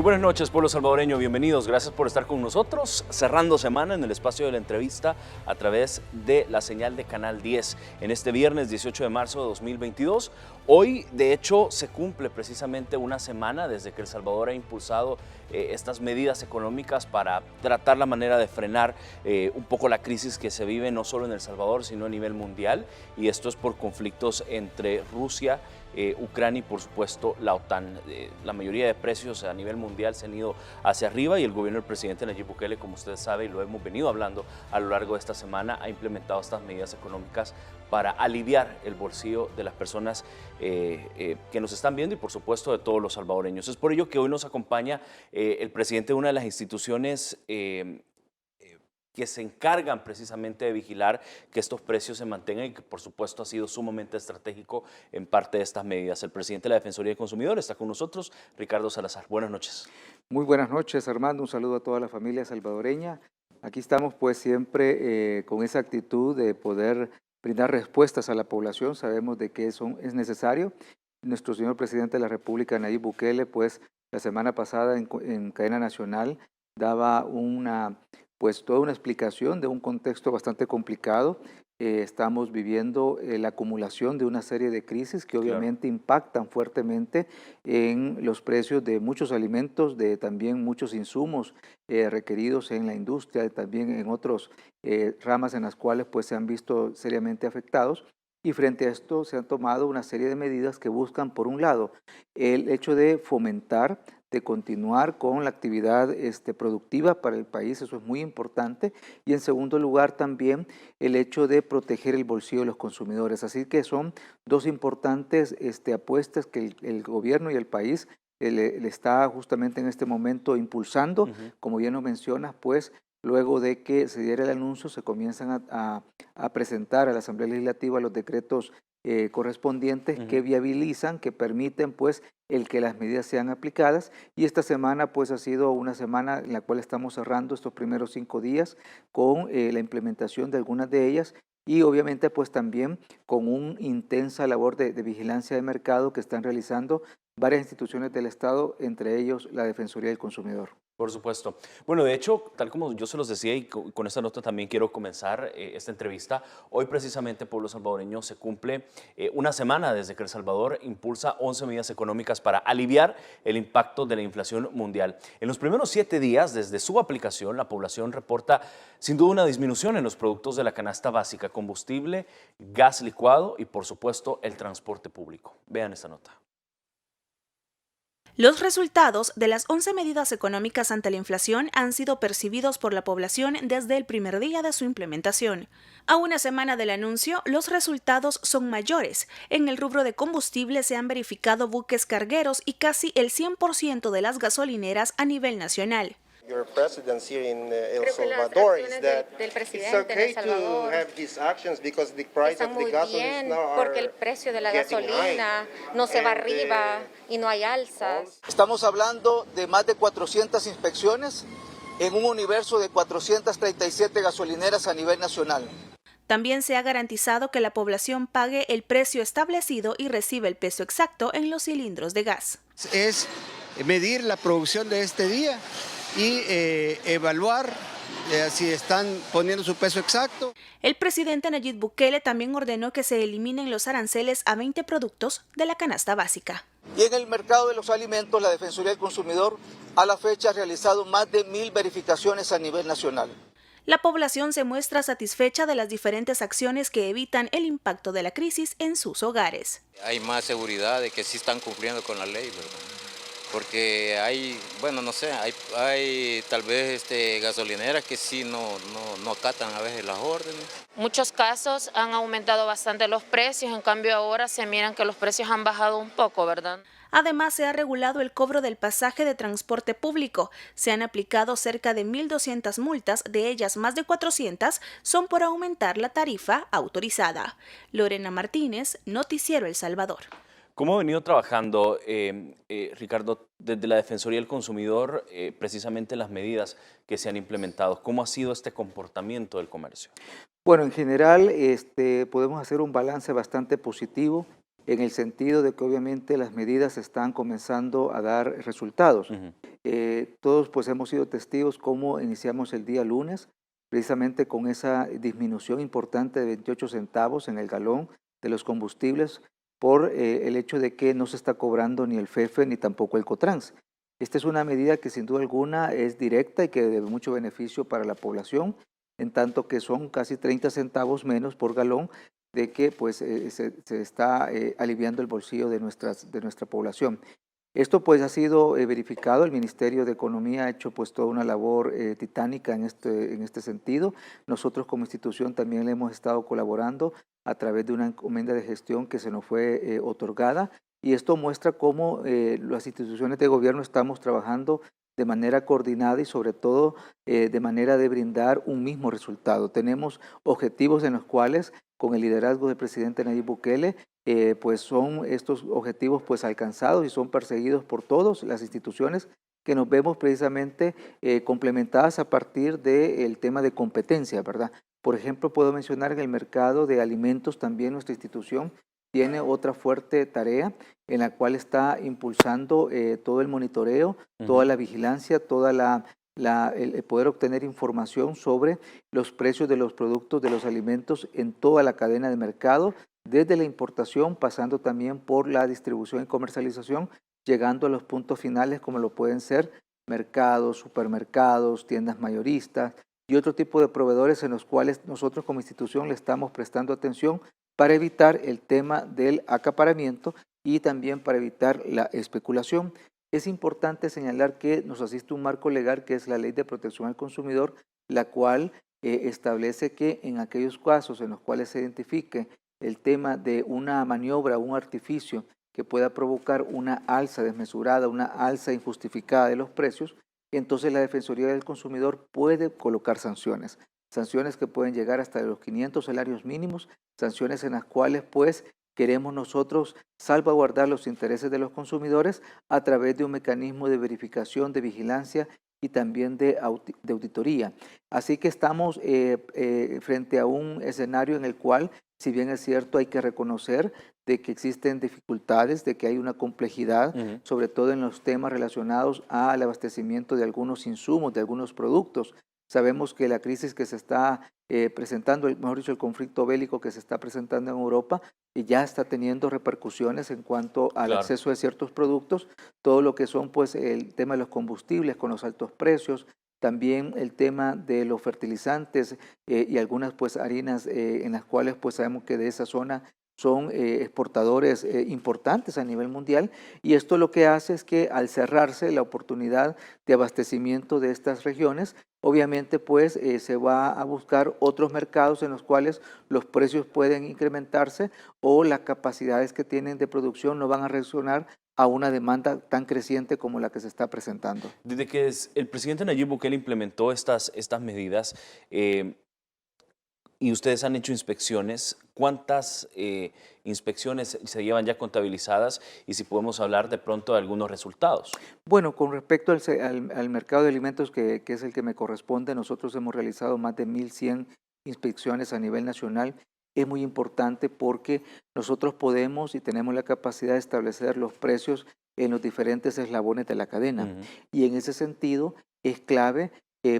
buenas noches, pueblo salvadoreño, bienvenidos, gracias por estar con nosotros, cerrando semana en el espacio de la entrevista a través de la señal de Canal 10, en este viernes 18 de marzo de 2022. Hoy, de hecho, se cumple precisamente una semana desde que El Salvador ha impulsado estas medidas económicas para tratar la manera de frenar un poco la crisis que se vive no solo en El Salvador, sino a nivel mundial, y esto es por conflictos entre Rusia, Ucrania y por supuesto la OTAN. La mayoría de precios a nivel mundial se han ido hacia arriba y el gobierno del presidente Nayib Bukele, como ustedes saben y lo hemos venido hablando a lo largo de esta semana, ha implementado estas medidas económicas para aliviar el bolsillo de las personas que nos están viendo y por supuesto de todos los salvadoreños. Es por ello que hoy nos acompaña el presidente de una de las instituciones que se encargan precisamente de vigilar que estos precios se mantengan y que por supuesto ha sido sumamente estratégico en parte de estas medidas. El presidente de la Defensoría del Consumidor está con nosotros, Ricardo Salazar. Buenas noches. Muy buenas noches, Armando. Un saludo a toda la familia salvadoreña. Aquí estamos pues siempre con esa actitud de poder brindar respuestas a la población. Sabemos de que eso es necesario. Nuestro señor presidente de la República, Nayib Bukele, pues la semana pasada en cadena nacional daba toda una explicación de un contexto bastante complicado. Estamos viviendo la acumulación de una serie de crisis que obviamente impactan fuertemente en los precios de muchos alimentos, de también muchos insumos requeridos en la industria, también en otras ramas en las cuales pues se han visto seriamente afectados. Y frente a esto se han tomado una serie de medidas que buscan, por un lado, el hecho de fomentar, de continuar con la actividad productiva para el país, eso es muy importante, y en segundo lugar también el hecho de proteger el bolsillo de los consumidores. Así que son dos importantes apuestas que el gobierno y el país le está justamente en este momento impulsando. Como bien lo mencionas, pues luego de que se diera el anuncio se comienzan a presentar a la Asamblea Legislativa los decretos correspondientes que viabilizan, que permiten pues el que las medidas sean aplicadas, y esta semana pues ha sido una semana en la cual estamos cerrando estos primeros 5 días con la implementación de algunas de ellas y obviamente pues también con una intensa labor de vigilancia de mercado que están realizando varias instituciones del Estado, entre ellos la Defensoría del Consumidor. Por supuesto. Bueno, de hecho, tal como yo se los decía y con esta nota también quiero comenzar esta entrevista, hoy precisamente, pueblo salvadoreño, se cumple una semana desde que El Salvador impulsa 11 medidas económicas para aliviar el impacto de la inflación mundial. En los primeros 7 días, desde su aplicación, la población reporta sin duda una disminución en los productos de la canasta básica, combustible, gas licuado y por supuesto el transporte público. Vean esta nota. Los resultados de las 11 medidas económicas ante la inflación han sido percibidos por la población desde el primer día de su implementación. A una semana del anuncio, los resultados son mayores. En el rubro de combustible se han verificado buques cargueros y casi el 100% de las gasolineras a nivel nacional. Your presidency in El Salvador is that it's okay to have his actions because the price of the gasoline now are porque el precio de la gasolina no se va arriba y no hay alzas. Estamos hablando de más de 400 inspecciones en un universo de 437 gasolineras a nivel nacional. También se ha garantizado que la población pague el precio establecido y reciba el peso exacto en los cilindros de gas. Es medir la producción de este día y evaluar si están poniendo su peso exacto. El presidente Nayib Bukele también ordenó que se eliminen los aranceles a 20 productos de la canasta básica. Y en el mercado de los alimentos, la Defensoría del Consumidor a la fecha ha realizado más de 1000 verificaciones a nivel nacional. La población se muestra satisfecha de las diferentes acciones que evitan el impacto de la crisis en sus hogares. Hay más seguridad de que sí están cumpliendo con la ley, ¿verdad? Porque hay, bueno, no sé, hay tal vez gasolineras que sí no acatan a veces las órdenes. Muchos casos han aumentado bastante los precios, en cambio ahora se miran que los precios han bajado un poco, ¿verdad? Además, se ha regulado el cobro del pasaje de transporte público. Se han aplicado cerca de 1.200 multas, de ellas más de 400 son por aumentar la tarifa autorizada. Lorena Martínez, Noticiero El Salvador. ¿Cómo ha venido trabajando, Ricardo, desde la Defensoría del Consumidor, precisamente las medidas que se han implementado? ¿Cómo ha sido este comportamiento del comercio? Bueno, en general podemos hacer un balance bastante positivo. en el sentido de que obviamente las medidas están comenzando a dar resultados. Todos pues hemos sido testigos cómo iniciamos el día lunes, precisamente con esa disminución importante de 28 centavos en el galón de los combustibles por el hecho de que no se está cobrando ni el FEFE ni tampoco el Cotrans. Esta es una medida que sin duda alguna es directa y que de mucho beneficio para la población, en tanto que son casi 30 centavos menos por galón de que pues, se está aliviando el bolsillo de nuestra población. Esto pues ha sido verificado, el Ministerio de Economía ha hecho pues toda una labor titánica en este sentido. Nosotros como institución también le hemos estado colaborando a través de una encomienda de gestión que se nos fue otorgada, y esto muestra cómo las instituciones de gobierno estamos trabajando de manera coordinada y sobre todo de manera de brindar un mismo resultado. Tenemos objetivos en los cuales con el liderazgo del presidente Nayib Bukele pues son estos objetivos pues alcanzados y son perseguidos por todas las instituciones que nos vemos precisamente complementadas a partir del tema de competencia, ¿verdad? Por ejemplo, puedo mencionar en el mercado de alimentos también nuestra institución tiene otra fuerte tarea en la cual está impulsando todo el monitoreo, toda la vigilancia, toda el poder obtener información sobre los precios de los productos, de los alimentos en toda la cadena de mercado, desde la importación, pasando también por la distribución y comercialización, llegando a los puntos finales como lo pueden ser mercados, supermercados, tiendas mayoristas y otro tipo de proveedores en los cuales nosotros como institución le estamos prestando atención para evitar el tema del acaparamiento y también para evitar la especulación. Es importante señalar que nos asiste un marco legal que es la Ley de Protección al Consumidor, la cual establece que en aquellos casos en los cuales se identifique el tema de una maniobra, un artificio que pueda provocar una alza desmesurada, una alza injustificada de los precios, entonces la Defensoría del Consumidor puede colocar sanciones. Sanciones que pueden llegar hasta los 500 salarios mínimos, sanciones en las cuales pues queremos nosotros salvaguardar los intereses de los consumidores a través de un mecanismo de verificación, de vigilancia y también de auditoría. Así que estamos frente a un escenario en el cual, si bien es cierto, hay que reconocer de que existen dificultades, de que hay una complejidad, sobre todo en los temas relacionados al abastecimiento de algunos insumos, de algunos productos. Sabemos que la crisis que se está presentando, mejor dicho, el conflicto bélico que se está presentando en Europa, ya está teniendo repercusiones en cuanto al acceso de ciertos productos, todo lo que son pues el tema de los combustibles con los altos precios, también el tema de los fertilizantes y algunas pues harinas en las cuales pues sabemos que de esa zona son exportadores importantes a nivel mundial, y esto lo que hace es que al cerrarse la oportunidad de abastecimiento de estas regiones, obviamente pues se va a buscar otros mercados en los cuales los precios pueden incrementarse o las capacidades que tienen de producción no van a reaccionar a una demanda tan creciente como la que se está presentando. Desde que el presidente Nayib Bukele implementó estas medidas, y ustedes han hecho inspecciones, ¿cuántas inspecciones se llevan ya contabilizadas y si podemos hablar de pronto de algunos resultados? Bueno, con respecto al mercado de alimentos, que es el que me corresponde, nosotros hemos realizado más de 1.100 inspecciones a nivel nacional. Es muy importante porque nosotros podemos y tenemos la capacidad de establecer los precios en los diferentes eslabones de la cadena. Y en ese sentido es clave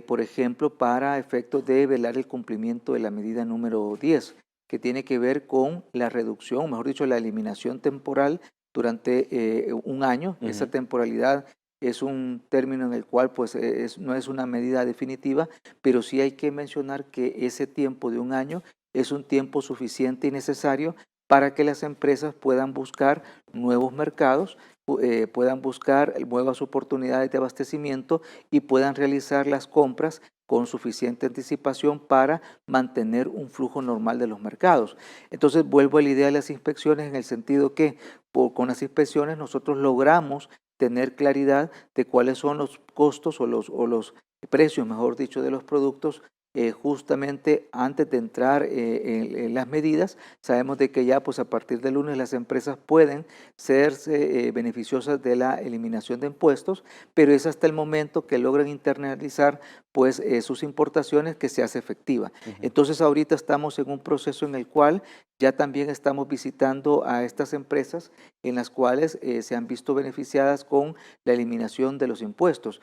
por ejemplo, para efectos de velar el cumplimiento de la medida número 10, que tiene que ver con la reducción, mejor dicho, la eliminación temporal durante un año. Esa temporalidad es un término en el cual pues, no es una medida definitiva, pero sí hay que mencionar que ese tiempo de un año es un tiempo suficiente y necesario para que las empresas puedan buscar nuevos mercados, puedan buscar nuevas oportunidades de abastecimiento y puedan realizar las compras con suficiente anticipación para mantener un flujo normal de los mercados. Entonces vuelvo a la idea de las inspecciones en el sentido que con las inspecciones nosotros logramos tener claridad de cuáles son los costos o los precios, mejor dicho, de los productos. Justamente antes de entrar en las medidas, sabemos de que ya pues a partir del lunes las empresas pueden serse beneficiosas de la eliminación de impuestos, pero es hasta el momento que logran internalizar pues sus importaciones que se hace efectiva. Entonces ahorita estamos en un proceso en el cual Ya también estamos visitando a estas empresas en las cuales se han visto beneficiadas con la eliminación de los impuestos.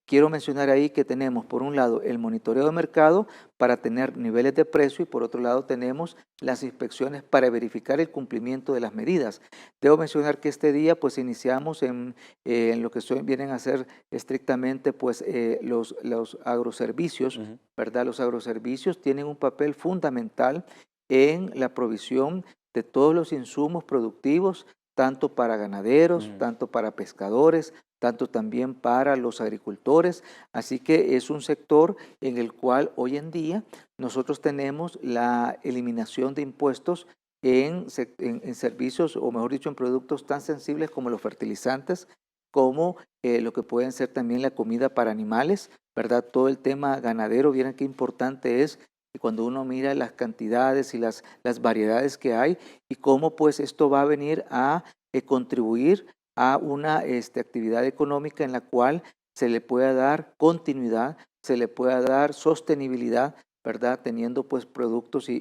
Quiero mencionar ahí que tenemos, por un lado, el monitoreo de mercado para tener niveles de precio y por otro lado tenemos las inspecciones para verificar el cumplimiento de las medidas. Debo mencionar que este día pues iniciamos en lo que vienen a ser estrictamente pues los agroservicios, ¿verdad? Los agroservicios tienen un papel fundamental en la provisión de todos los insumos productivos, tanto para ganaderos, tanto para pescadores, tanto también para los agricultores. Así que es un sector en el cual hoy en día nosotros tenemos la eliminación de impuestos en servicios, o mejor dicho, en productos tan sensibles como los fertilizantes, como lo que pueden ser también la comida para animales, ¿verdad? Todo el tema ganadero, vieran qué importante es. Y cuando uno mira las cantidades y las variedades que hay y cómo pues esto va a venir a contribuir a una actividad económica en la cual se le pueda dar continuidad, se le pueda dar sostenibilidad, ¿verdad? Teniendo pues productos y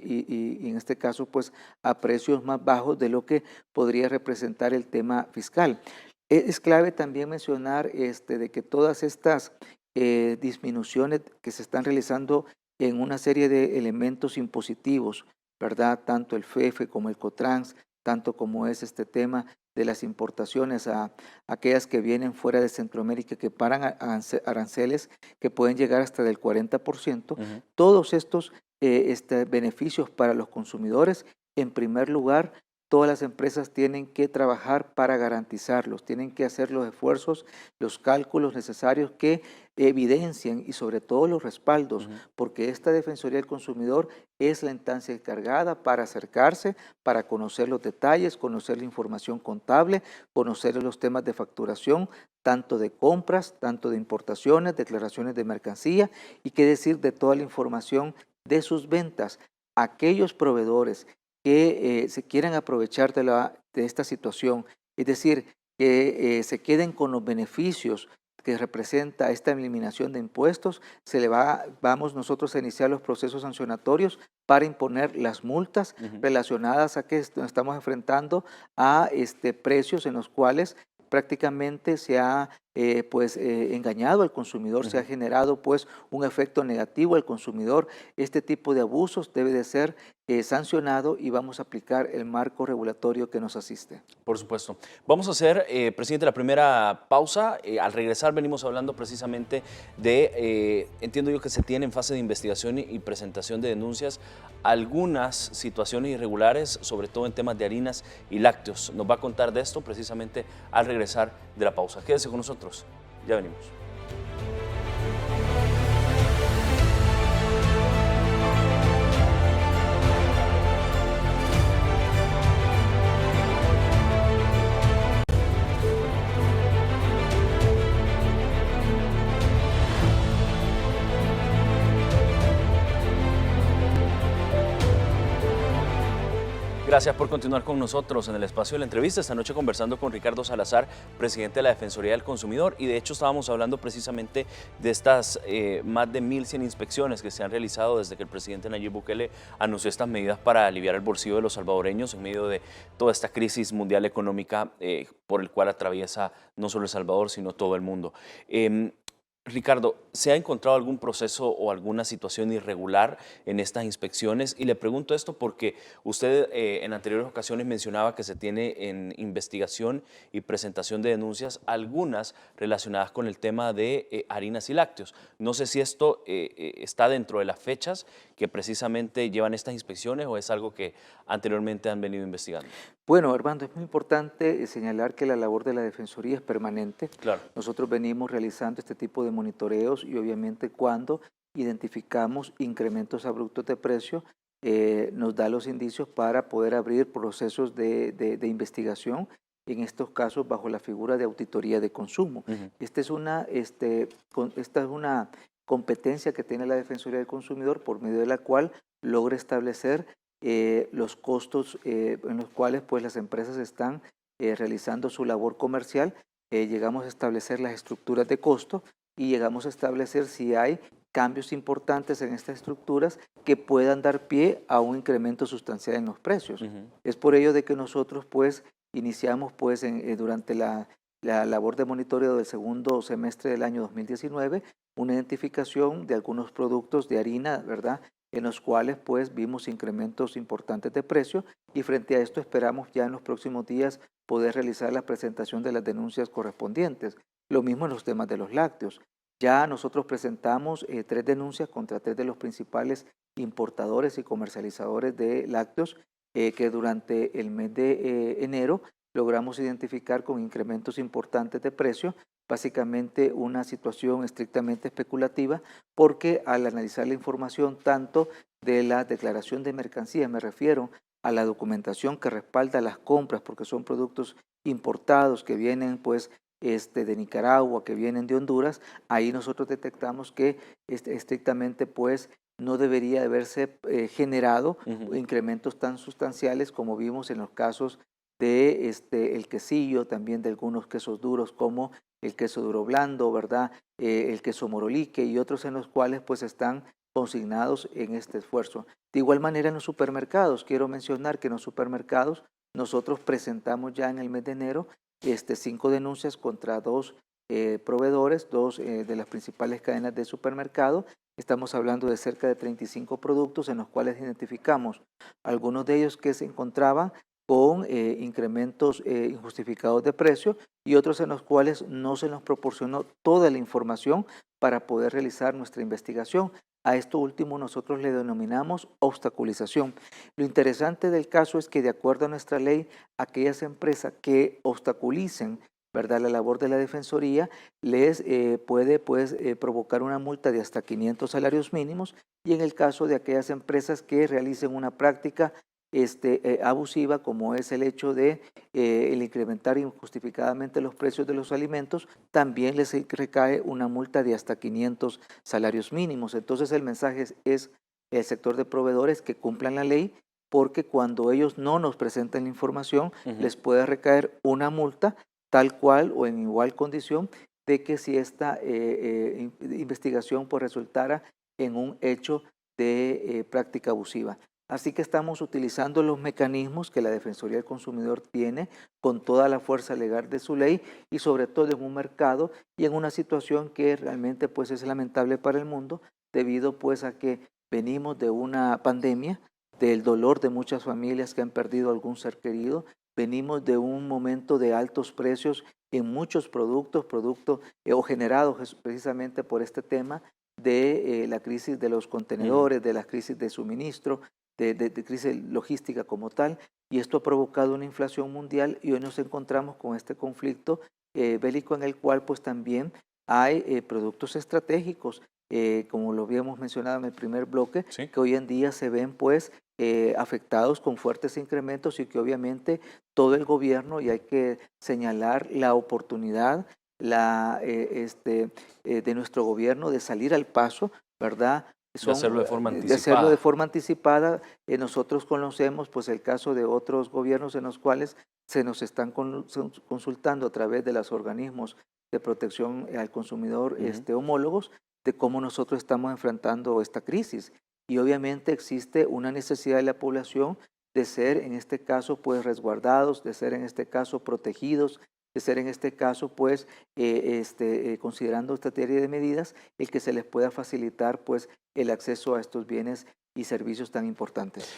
en este caso pues a precios más bajos de lo que podría representar el tema fiscal. Es clave también mencionar de que todas estas disminuciones que se están realizando en una serie de elementos impositivos, ¿verdad? Tanto el FEFE como el COTRANS, tanto como es este tema de las importaciones a aquellas que vienen fuera de Centroamérica que pagan aranceles que pueden llegar hasta del 40%, todos estos beneficios para los consumidores, en primer lugar, todas las empresas tienen que trabajar para garantizarlos, tienen que hacer los esfuerzos, los cálculos necesarios que evidencien y sobre todo los respaldos, porque esta Defensoría del Consumidor es la instancia encargada para acercarse, para conocer los detalles, conocer la información contable, conocer los temas de facturación, tanto de compras, tanto de importaciones, declaraciones de mercancía y qué decir de toda la información de sus ventas. Aquellos proveedores que se quieran aprovechar de esta situación, es decir, que se queden con los beneficios que representa esta eliminación de impuestos, vamos nosotros a iniciar los procesos sancionatorios para imponer las multas relacionadas a que estamos enfrentando a precios en los cuales prácticamente se ha engañado al consumidor, se ha generado pues un efecto negativo al consumidor. Este tipo de abusos debe de ser sancionado y vamos a aplicar el marco regulatorio que nos asiste. Por supuesto. Vamos a hacer, presidente, la primera pausa. Al regresar venimos hablando precisamente de, entiendo yo que se tiene en fase de investigación y presentación de denuncias algunas situaciones irregulares, sobre todo en temas de harinas y lácteos. Nos va a contar de esto precisamente al regresar de la pausa. Quédese con nosotros. Ya venimos. Gracias por continuar con nosotros en el espacio de la entrevista. Esta noche conversando con Ricardo Salazar, presidente de la Defensoría del Consumidor, y de hecho estábamos hablando precisamente de estas más de 1.100 inspecciones que se han realizado desde que el presidente Nayib Bukele anunció estas medidas para aliviar el bolsillo de los salvadoreños en medio de toda esta crisis mundial económica por el cual atraviesa no solo El Salvador, sino todo el mundo. Ricardo, ¿se ha encontrado algún proceso o alguna situación irregular en estas inspecciones? Y le pregunto esto porque usted en anteriores ocasiones mencionaba que se tiene en investigación y presentación de denuncias, algunas relacionadas con el tema de harinas y lácteos. No sé si esto está dentro de las fechas que precisamente llevan estas inspecciones o es algo que anteriormente han venido investigando. Bueno, Armando, es muy importante señalar que la labor de la Defensoría es permanente. Claro. Nosotros venimos realizando este tipo de monitoreos y obviamente cuando identificamos incrementos abruptos de precio, nos da los indicios para poder abrir procesos de investigación, en estos casos bajo la figura de auditoría de consumo. Esta es una competencia que tiene la Defensoría del Consumidor por medio de la cual logra establecer los costos en los cuales pues, las empresas están realizando su labor comercial. Llegamos a establecer las estructuras de costo y llegamos a establecer si hay cambios importantes en estas estructuras que puedan dar pie a un incremento sustancial en los precios. Es por ello de que nosotros pues iniciamos pues durante la labor de monitoreo del segundo semestre del año 2019 una identificación de algunos productos de harina, ¿verdad?, en los cuales pues vimos incrementos importantes de precio, y frente a esto esperamos ya en los próximos días poder realizar la presentación de las denuncias correspondientes. Lo mismo en los temas de los lácteos. Ya nosotros presentamos 3 denuncias contra 3 de los principales importadores y comercializadores de lácteos que durante el mes de enero logramos identificar con incrementos importantes de precio, básicamente una situación estrictamente especulativa, porque al analizar la información tanto de la declaración de mercancía, me refiero a la documentación que respalda las compras, porque son productos importados que vienen pues de Nicaragua, que vienen de Honduras, ahí nosotros detectamos que estrictamente pues no debería haberse generado incrementos tan sustanciales como vimos en los casos de el quesillo, también de algunos quesos duros como el queso duro blando, ¿verdad? El queso morolique y otros en los cuales pues están consignados en este esfuerzo. De igual manera en los supermercados, quiero mencionar que en los supermercados nosotros presentamos ya en el mes de enero 5 denuncias contra 2 proveedores, 2 de las principales cadenas de supermercado. Estamos hablando de cerca de 35 productos en los cuales identificamos algunos de ellos que se encontraban con incrementos injustificados de precio y otros en los cuales no se nos proporcionó toda la información para poder realizar nuestra investigación. A esto último nosotros le denominamos obstaculización. Lo interesante del caso es que de acuerdo a nuestra ley, aquellas empresas que obstaculicen, ¿verdad?, la labor de la Defensoría les puede pues, provocar una multa de hasta 500 salarios mínimos, y en el caso de aquellas empresas que realicen una práctica abusiva, como es el hecho de el incrementar injustificadamente los precios de los alimentos, también les recae una multa de hasta 500 salarios mínimos. Entonces el mensaje es el sector de proveedores que cumplan la ley, porque cuando ellos no nos presentan la información, les puede recaer una multa tal cual o en igual condición de que si esta investigación pues, resultara en un hecho de práctica abusiva. Así que estamos utilizando los mecanismos que la Defensoría del Consumidor tiene con toda la fuerza legal de su ley, y sobre todo en un mercado y en una situación que realmente pues, es lamentable para el mundo, debido pues, a que venimos de una pandemia, del dolor de muchas familias que han perdido algún ser querido, venimos de un momento de altos precios en muchos productos o generados precisamente por este tema de la crisis de los contenedores, de la crisis de suministro, de crisis logística como tal, y esto ha provocado una inflación mundial, y hoy nos encontramos con este conflicto bélico en el cual pues también hay productos estratégicos, como lo habíamos mencionado en el primer bloque, ¿sí?, que hoy en día se ven pues afectados con fuertes incrementos, y que obviamente todo el gobierno, y hay que señalar la oportunidad de nuestro gobierno de salir al paso, ¿verdad?, de hacerlo de forma anticipada. Nosotros conocemos pues el caso de otros gobiernos en los cuales se nos están consultando a través de los organismos de protección al consumidor homólogos, de cómo nosotros estamos enfrentando esta crisis. Y obviamente existe una necesidad de la población de ser en este caso pues resguardados, de ser en este caso protegidos, de ser en este caso pues considerando esta serie de medidas, el que se les pueda facilitar pues el acceso a estos bienes y servicios tan importantes.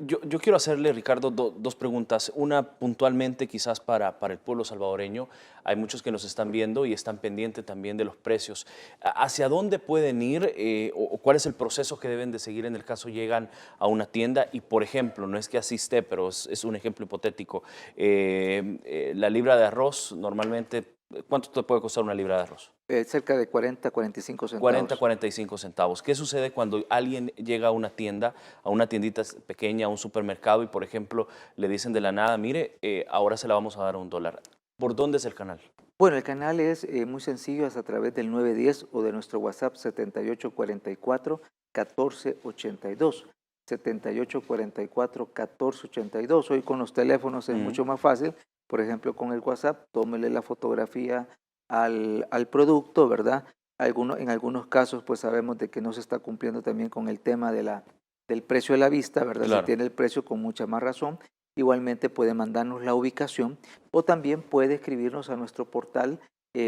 Yo quiero hacerle, Ricardo, dos preguntas. Una puntualmente quizás para el pueblo salvadoreño. Hay muchos que nos están viendo y están pendientes también de los precios. ¿Hacia dónde pueden ir o cuál es el proceso que deben de seguir en el caso llegan a una tienda? Y por ejemplo, no es que así esté, pero es un ejemplo hipotético. La libra de arroz normalmente, ¿cuánto te puede costar una libra de arroz? Cerca de 40, 45 centavos. 40, 45 centavos. ¿Qué sucede cuando alguien llega a una tienda, a una tiendita pequeña, a un supermercado, y por ejemplo le dicen de la nada, mire, ahora se la vamos a dar a $1? ¿Por dónde es el canal? Bueno, el canal es muy sencillo, es a través del 910 o de nuestro WhatsApp 7844-1482. 7844-1482. Hoy con los teléfonos es mucho más fácil. Por ejemplo, con el WhatsApp, tómele la fotografía al producto, ¿verdad? En algunos casos pues sabemos de que no se está cumpliendo también con el tema del precio a la vista, ¿verdad? Claro. Se tiene el precio con mucha más razón. Igualmente puede mandarnos la ubicación o también puede escribirnos a nuestro portal,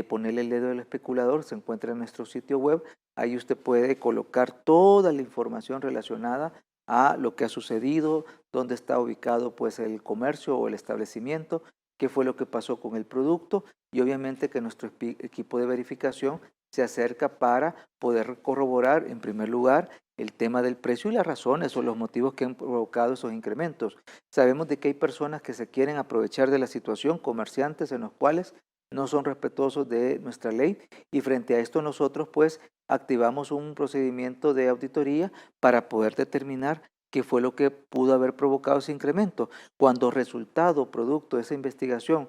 ponerle el dedo del especulador, se encuentra en nuestro sitio web. Ahí usted puede colocar toda la información relacionada a lo que ha sucedido, dónde está ubicado pues el comercio o el establecimiento, qué fue lo que pasó con el producto y obviamente que nuestro equipo de verificación se acerca para poder corroborar en primer lugar el tema del precio y las razones o los motivos que han provocado esos incrementos. Sabemos de que hay personas que se quieren aprovechar de la situación, comerciantes en los cuales no son respetuosos de nuestra ley y frente a esto nosotros pues activamos un procedimiento de auditoría para poder determinar qué fue lo que pudo haber provocado ese incremento. Cuando resultado, producto de esa investigación,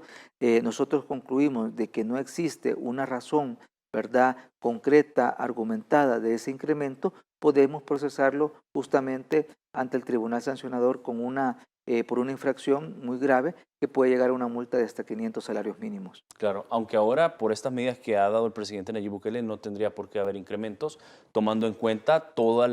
nosotros concluimos de que no existe una razón, ¿verdad?, concreta, argumentada de ese incremento, podemos procesarlo justamente ante el tribunal sancionador con por una infracción muy grave que puede llegar a una multa de hasta 500 salarios mínimos. Claro, aunque ahora por estas medidas que ha dado el presidente Nayib Bukele no tendría por qué haber incrementos, tomando en cuenta todos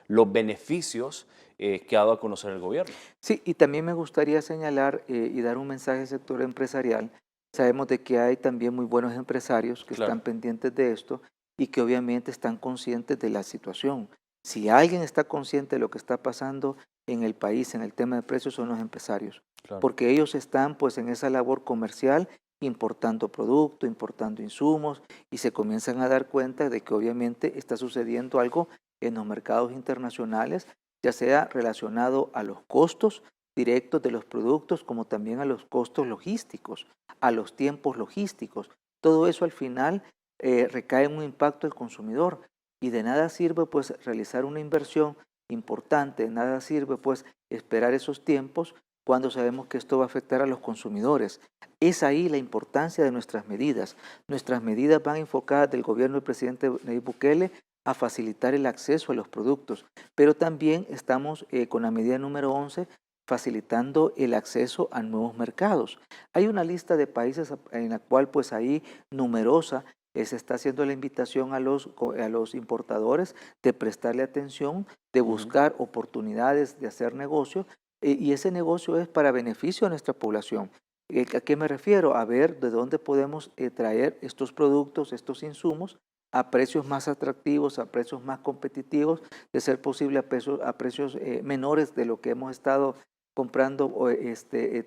los beneficios que ha dado a conocer el gobierno. Sí, y también me gustaría señalar y dar un mensaje al sector empresarial. Sabemos de que hay también muy buenos empresarios que Claro. están pendientes de esto y que obviamente están conscientes de la situación. Si alguien está consciente de lo que está pasando en el país en el tema de precios son los empresarios, Claro. porque ellos están pues en esa labor comercial importando producto, importando insumos y se comienzan a dar cuenta de que obviamente está sucediendo algo en los mercados internacionales, ya sea relacionado a los costos directos de los productos como también a los costos logísticos, a los tiempos logísticos. Todo eso al final recae en un impacto del consumidor y de nada sirve pues realizar una inversión importante, de nada sirve pues esperar esos tiempos cuando sabemos que esto va a afectar a los consumidores. Es ahí la importancia de nuestras medidas. Nuestras medidas van enfocadas del gobierno del presidente Nayib Bukele a facilitar el acceso a los productos, pero también estamos con la medida número 11 facilitando el acceso a nuevos mercados. Hay una lista de países en la cual pues ahí numerosa se está haciendo la invitación a los importadores de prestarle atención, de buscar oportunidades de hacer negocio y ese negocio es para beneficio de nuestra población. ¿A qué me refiero? A ver de dónde podemos traer estos productos, estos insumos a precios más atractivos, a precios más competitivos, de ser posible a precios menores de lo que hemos estado comprando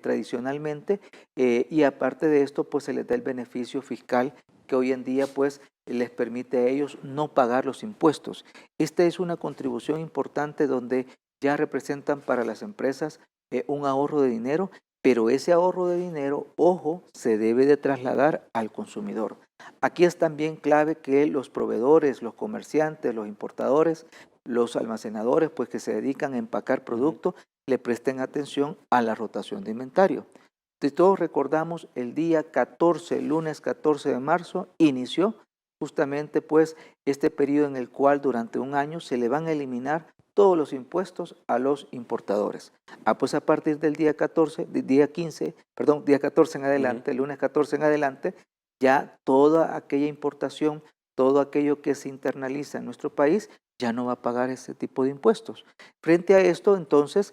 tradicionalmente y aparte de esto pues se les da el beneficio fiscal que hoy en día pues les permite a ellos no pagar los impuestos. Esta es una contribución importante donde ya representan para las empresas un ahorro de dinero, pero ese ahorro de dinero, ojo, se debe de trasladar al consumidor. Aquí es también clave que los proveedores, los comerciantes, los importadores, los almacenadores pues que se dedican a empacar productos, le presten atención a la rotación de inventario. Si todos recordamos, el día 14, lunes 14 de marzo, inició justamente pues este periodo en el cual durante un año se le van a eliminar todos los impuestos a los importadores. Pues a partir del día 14 en adelante, el lunes 14 en adelante, ya toda aquella importación, todo aquello que se internaliza en nuestro país, ya no va a pagar ese tipo de impuestos. Frente a esto, entonces,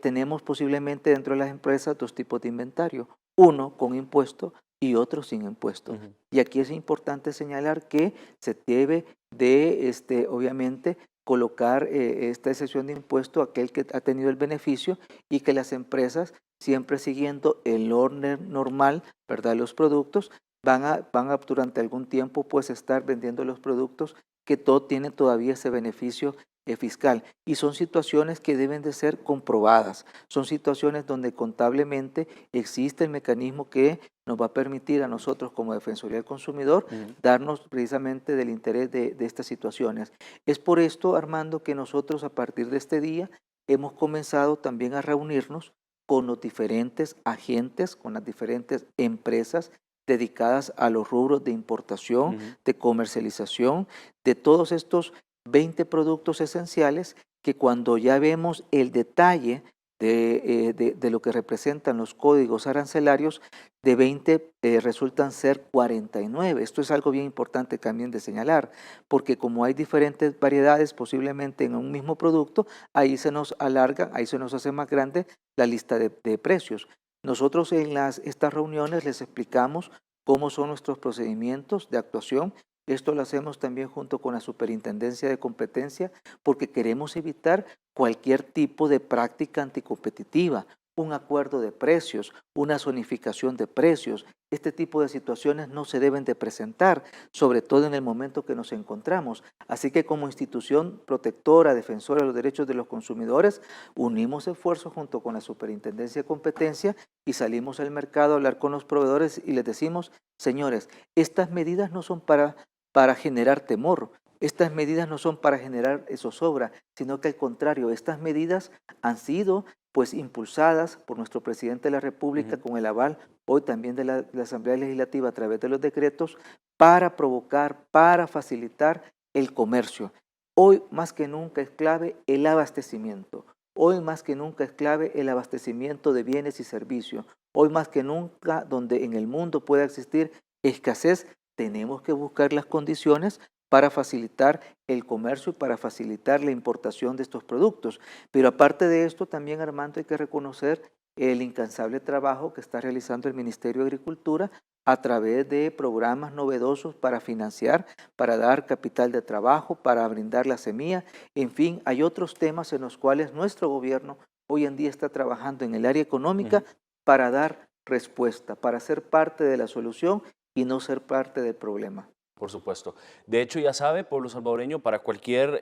tenemos posiblemente dentro de las empresas dos tipos de inventario, uno con impuesto y otro sin impuesto. Y aquí es importante señalar que se debe de, obviamente, colocar esta excepción de impuesto a aquel que ha tenido el beneficio y que las empresas, siempre siguiendo el orden normal, ¿verdad?, los productos, van a durante algún tiempo pues estar vendiendo los productos que tienen todavía ese beneficio fiscal y son situaciones que deben de ser comprobadas, son situaciones donde contablemente existe el mecanismo que nos va a permitir a nosotros como Defensoría del Consumidor darnos precisamente del interés de estas situaciones. Es por esto, Armando, que nosotros a partir de este día hemos comenzado también a reunirnos con los diferentes agentes, con las diferentes empresas dedicadas a los rubros de importación, de comercialización, de todos estos 20 productos esenciales que cuando ya vemos el detalle de lo que representan los códigos arancelarios, de 20 resultan ser 49. Esto es algo bien importante también de señalar, porque como hay diferentes variedades posiblemente en un mismo producto, ahí se nos alarga, ahí se nos hace más grande la lista de precios. Nosotros en estas reuniones les explicamos cómo son nuestros procedimientos de actuación. Esto lo hacemos también junto con la Superintendencia de Competencia porque queremos evitar cualquier tipo de práctica anticompetitiva, un acuerdo de precios, una zonificación de precios. Este tipo de situaciones no se deben de presentar, sobre todo en el momento que nos encontramos. Así que como institución protectora, defensora de los derechos de los consumidores, unimos esfuerzos junto con la Superintendencia de Competencia y salimos al mercado a hablar con los proveedores y les decimos, señores, estas medidas no son para generar temor. Estas medidas no son para generar zozobra, sino que al contrario, estas medidas han sido pues impulsadas por nuestro presidente de la República con el aval hoy también de la Asamblea Legislativa a través de los decretos para provocar, para facilitar el comercio. Hoy más que nunca es clave el abastecimiento. Hoy más que nunca es clave el abastecimiento de bienes y servicios. Hoy más que nunca donde en el mundo pueda existir escasez, tenemos que buscar las condiciones para facilitar el comercio y para facilitar la importación de estos productos. Pero aparte de esto, también, Armando, hay que reconocer el incansable trabajo que está realizando el Ministerio de Agricultura a través de programas novedosos para financiar, para dar capital de trabajo, para brindar la semilla. En fin, hay otros temas en los cuales nuestro gobierno hoy en día está trabajando en el área económica para dar respuesta, para ser parte de la solución y no ser parte del problema. Por supuesto. De hecho, ya sabe, pueblo salvadoreño, para cualquier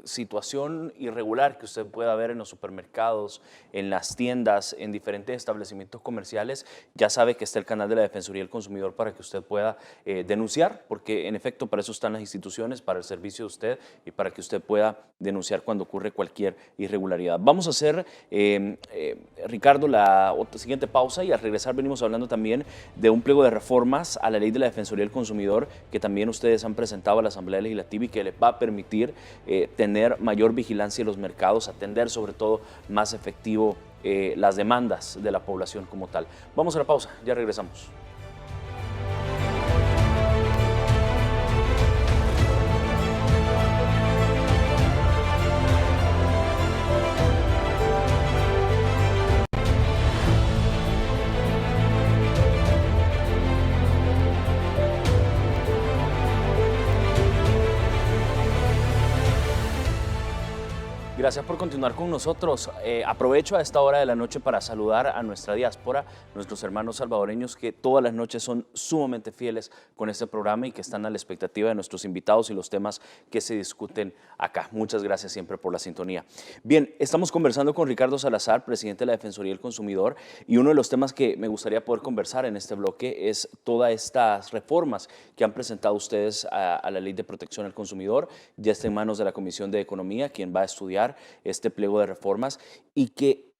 situación irregular que usted pueda ver en los supermercados, en las tiendas, en diferentes establecimientos comerciales, ya sabe que está el canal de la Defensoría del Consumidor para que usted pueda denunciar, porque en efecto para eso están las instituciones, para el servicio de usted y para que usted pueda denunciar cuando ocurre cualquier irregularidad. Vamos a hacer, Ricardo, la siguiente pausa y al regresar venimos hablando también de un pliego de reformas a la Ley de la Defensoría del Consumidor que también ustedes han presentado a la Asamblea Legislativa y que les va a permitir tener mayor vigilancia en los mercados, atender sobre todo más efectivo las demandas de la población como tal. Vamos a la pausa, ya regresamos. Gracias por continuar con nosotros. Aprovecho a esta hora de la noche para saludar a nuestra diáspora, nuestros hermanos salvadoreños que todas las noches son sumamente fieles con este programa y que están a la expectativa de nuestros invitados y los temas que se discuten acá. Muchas gracias siempre por la sintonía. Bien, estamos conversando con Ricardo Salazar, presidente de la Defensoría del Consumidor, y uno de los temas que me gustaría poder conversar en este bloque es todas estas reformas que han presentado ustedes a la Ley de Protección al Consumidor. Ya está en manos de la Comisión de Economía, quien va a estudiar este pliego de reformas y que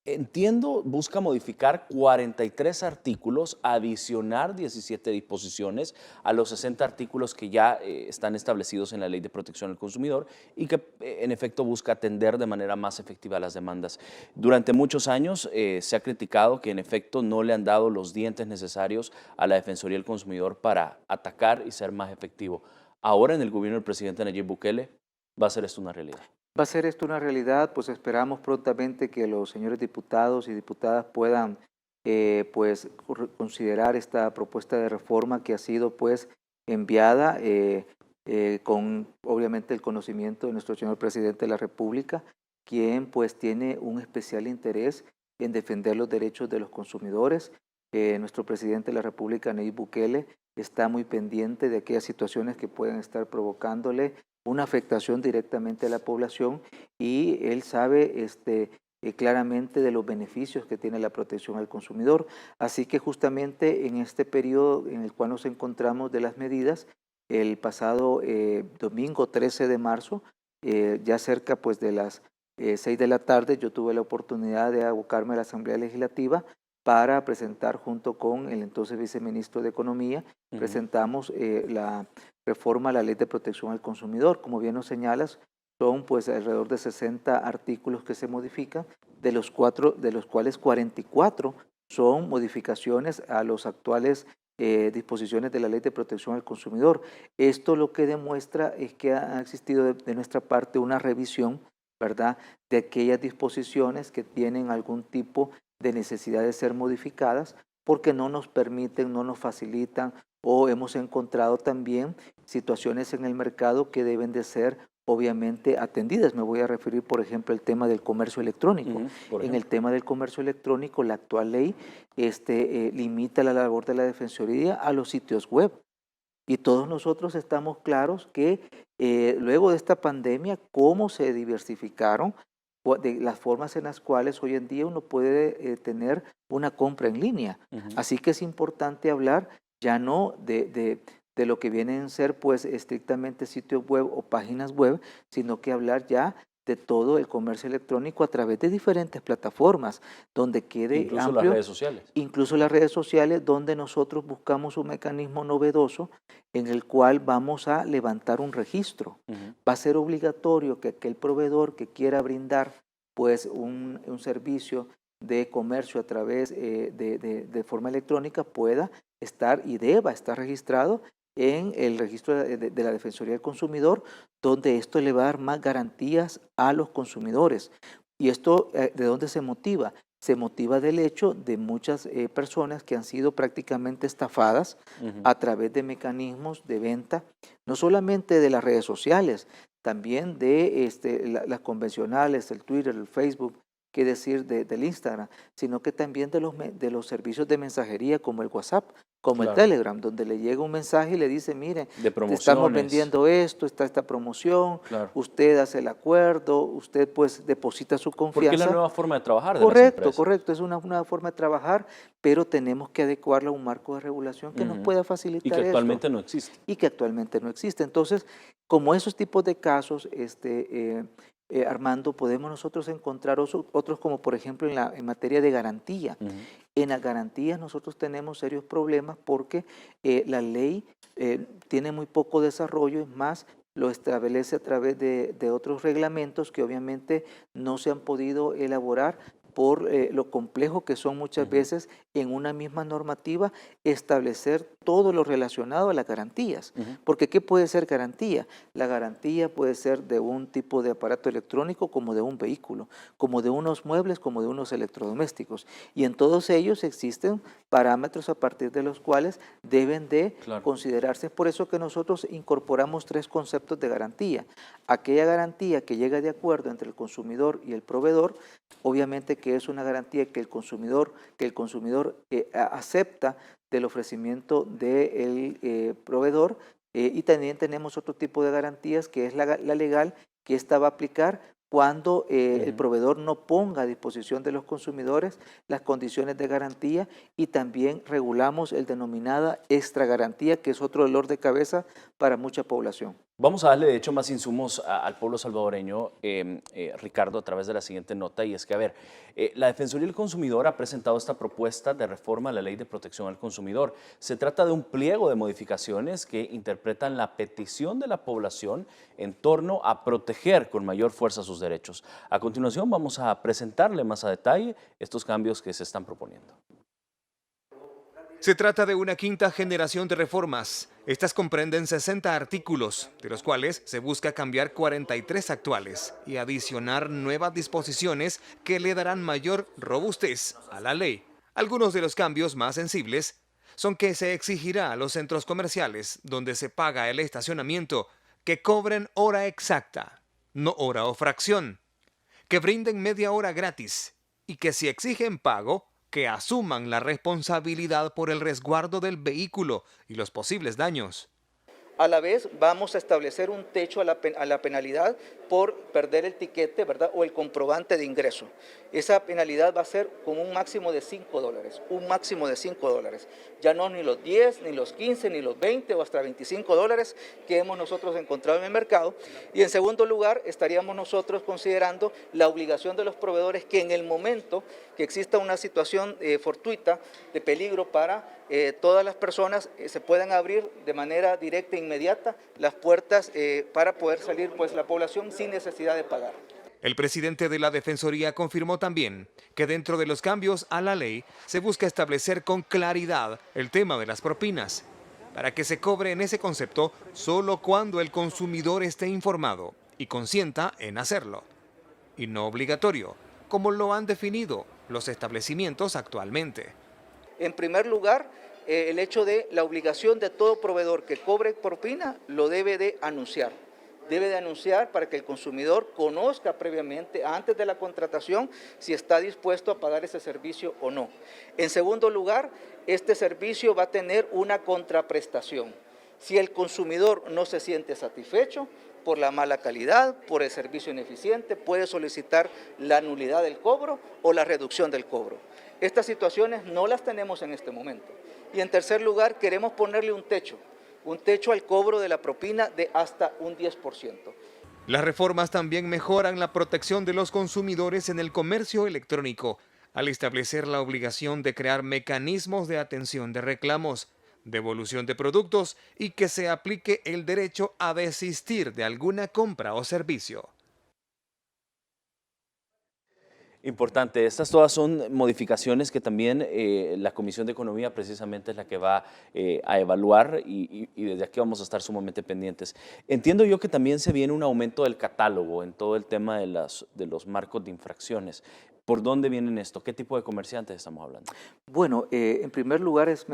entiendo busca modificar 43 artículos, adicionar 17 disposiciones a los 60 artículos que ya están establecidos en la Ley de Protección al Consumidor y que en efecto busca atender de manera más efectiva las demandas. Durante muchos años se ha criticado que en efecto no le han dado los dientes necesarios a la Defensoría del Consumidor para atacar y ser más efectivo. Ahora en el gobierno del presidente Nayib Bukele va a ser esto una realidad. Va a ser esto una realidad, pues esperamos prontamente que los señores diputados y diputadas puedan pues considerar esta propuesta de reforma que ha sido pues enviada con obviamente el conocimiento de nuestro señor presidente de la República, quien pues tiene un especial interés en defender los derechos de los consumidores. Nuestro presidente de la República, Nayib Bukele, está muy pendiente de aquellas situaciones que pueden estar provocándole una afectación directamente a la población y él sabe claramente de los beneficios que tiene la protección al consumidor. Así que justamente en este periodo en el cual nos encontramos de las medidas, el pasado domingo 13 de marzo, ya cerca pues de las 6 de la tarde, yo tuve la oportunidad de abocarme a la Asamblea Legislativa para presentar junto con el entonces viceministro de Economía, presentamos la reforma a la Ley de Protección al Consumidor. Como bien nos señalas, son pues alrededor de 60 artículos que se modifican, de los cuales 44 son modificaciones a los actuales disposiciones de la Ley de Protección al Consumidor. Esto lo que demuestra es que ha existido de nuestra parte una revisión, ¿verdad?, de aquellas disposiciones que tienen algún tipo de necesidad de ser modificadas porque no nos permiten, no nos facilitan, o hemos encontrado también situaciones en el mercado que deben de ser obviamente atendidas. Me voy a referir, por ejemplo, al tema del comercio electrónico. En el tema del comercio electrónico, la actual ley limita la labor de la Defensoría a los sitios web. Y todos nosotros estamos claros que luego de esta pandemia, cómo se diversificaron de las formas en las cuales hoy en día uno puede tener una compra en línea. Así que es importante hablar ya no de lo que vienen a ser pues estrictamente sitios web o páginas web, sino que hablar ya de todo el comercio electrónico a través de diferentes plataformas, donde quede incluso amplio, las redes sociales. Incluso las redes sociales, donde nosotros buscamos un mecanismo novedoso en el cual vamos a levantar un registro. Va a ser obligatorio que aquel proveedor que quiera brindar pues un servicio de comercio a través de forma electrónica pueda estar y deba estar registrado en el registro de la Defensoría del Consumidor, donde esto le va a dar más garantías a los consumidores. ¿Y esto de dónde se motiva? Se motiva del hecho de muchas personas que han sido prácticamente estafadas a través de mecanismos de venta, no solamente de las redes sociales, también de las convencionales, el Twitter, el Facebook, qué decir del Instagram, sino que también de los servicios de mensajería como el WhatsApp, como el Telegram, donde le llega un mensaje y le dice, mire, te estamos vendiendo esto, está esta promoción, usted hace el acuerdo, usted pues deposita su confianza. Porque es la nueva forma de trabajar de Correcto, las empresas. correcto, es una nueva forma de trabajar, pero tenemos que adecuarla a un marco de regulación que nos pueda facilitar y que actualmente esto. no existe. Y que actualmente no existe. Entonces, como esos tipos de casos, Armando, podemos nosotros encontrar otros como por ejemplo en materia de garantía. En las garantías nosotros tenemos serios problemas porque la ley tiene muy poco desarrollo, es más, lo establece a través de otros reglamentos que obviamente no se han podido elaborar por lo complejo que son muchas veces en una misma normativa establecer todo lo relacionado a las garantías. Porque ¿qué puede ser garantía? La garantía puede ser de un tipo de aparato electrónico como de un vehículo, como de unos muebles, como de unos electrodomésticos. Y en todos ellos existen parámetros a partir de los cuales deben de considerarse. Es por eso que nosotros incorporamos 3 conceptos de garantía. Aquella garantía que llega de acuerdo entre el consumidor y el proveedor, obviamente que es una garantía que el consumidor acepta del ofrecimiento del proveedor, y también tenemos otro tipo de garantías que es la legal, que esta va a aplicar cuando el proveedor no ponga a disposición de los consumidores las condiciones de garantía, y también regulamos el denominada extra garantía, que es otro dolor de cabeza para mucha población. Vamos a darle, de hecho, más insumos al pueblo salvadoreño, Ricardo, a través de la siguiente nota, y es que, a ver, la Defensoría del Consumidor ha presentado esta propuesta de reforma a la Ley de Protección al Consumidor. Se trata de un pliego de modificaciones que interpretan la petición de la población en torno a proteger con mayor fuerza sus derechos. A continuación vamos a presentarle más a detalle estos cambios que se están proponiendo. Se trata de una quinta generación de reformas. Estas comprenden 60 artículos, de los cuales se busca cambiar 43 actuales y adicionar nuevas disposiciones que le darán mayor robustez a la ley. Algunos de los cambios más sensibles son que se exigirá a los centros comerciales donde se paga el estacionamiento que cobren hora exacta, no hora o fracción, que brinden media hora gratis y que si exigen pago, que asuman la responsabilidad por el resguardo del vehículo y los posibles daños. A la vez vamos a establecer un techo a la penalidad por perder el tiquete, ¿verdad?, o el comprobante de ingreso. Esa penalidad va a ser con un máximo de $5, un máximo de $5. Ya no ni los 10, ni los 15, ni los 20 o hasta $25 que hemos nosotros encontrado en el mercado. Y en segundo lugar, estaríamos nosotros considerando la obligación de los proveedores que en el momento que exista una situación fortuita de peligro para todas las personas, se puedan abrir de manera directa e inmediata las puertas para poder salir pues la población sin necesidad de pagar. El presidente de la Defensoría confirmó también que dentro de los cambios a la ley se busca establecer con claridad el tema de las propinas, para que se cobre en ese concepto solo cuando el consumidor esté informado y consienta en hacerlo, y no obligatorio, como lo han definido los establecimientos actualmente. En primer lugar, el hecho de la obligación de todo proveedor que cobre propina lo debe de anunciar. Debe de anunciar para que el consumidor conozca previamente, antes de la contratación, si está dispuesto a pagar ese servicio o no. En segundo lugar, este servicio va a tener una contraprestación. Si el consumidor no se siente satisfecho por la mala calidad, por el servicio ineficiente, puede solicitar la nulidad del cobro o la reducción del cobro. Estas situaciones no las tenemos en este momento. Y en tercer lugar, queremos ponerle un techo al cobro de la propina de hasta un 10%. Las reformas también mejoran la protección de los consumidores en el comercio electrónico, al establecer la obligación de crear mecanismos de atención de reclamos, devolución de productos y que se aplique el derecho a desistir de alguna compra o servicio. Importante, estas todas son modificaciones que también la Comisión de Economía precisamente es la que va a evaluar y desde aquí vamos a estar sumamente pendientes. Entiendo yo que también se viene un aumento del catálogo en todo el tema de los marcos de infracciones. ¿Por dónde vienen esto? ¿Qué tipo de comerciantes estamos hablando? Bueno, en primer lugar es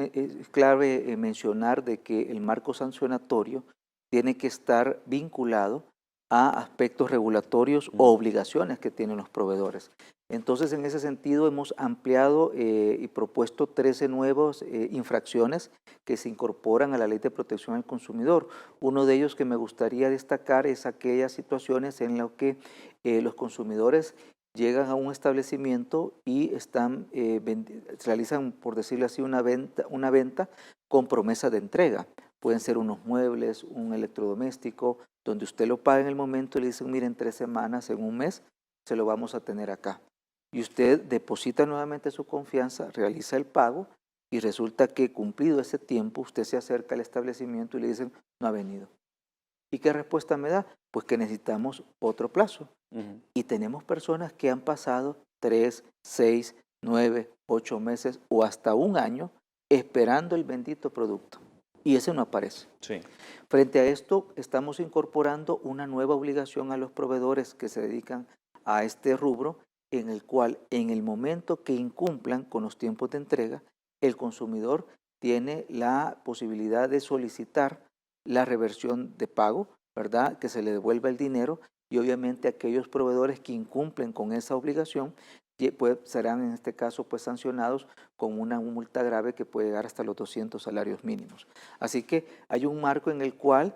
clave mencionar de que el marco sancionatorio tiene que estar vinculado a aspectos regulatorios o obligaciones que tienen los proveedores. Entonces, en ese sentido, hemos ampliado y propuesto 13 nuevas infracciones que se incorporan a la Ley de Protección al Consumidor. Uno de ellos que me gustaría destacar es aquellas situaciones en las que los consumidores llegan a un establecimiento y realizan, por decirlo así, una venta con promesa de entrega. Pueden ser unos muebles, un electrodoméstico, donde usted lo paga en el momento y le dicen, mire, en 3 semanas, en un mes, se lo vamos a tener acá. Y usted deposita nuevamente su confianza, realiza el pago y resulta que cumplido ese tiempo, usted se acerca al establecimiento y le dicen, no ha venido. ¿Y qué respuesta me da? Pues que necesitamos otro plazo. Y tenemos personas que han pasado 3, 6, 9, 8 meses o hasta un año esperando el bendito producto. Y ese no aparece. Sí. Frente a esto, estamos incorporando una nueva obligación a los proveedores que se dedican a este rubro, en el cual, en el momento que incumplan con los tiempos de entrega, el consumidor tiene la posibilidad de solicitar la reversión de pago, ¿verdad? Que se le devuelva el dinero, y obviamente aquellos proveedores que incumplen con esa obligación serán en este caso pues sancionados con una multa grave que puede llegar hasta los 200 salarios mínimos. Así que hay un marco en el cual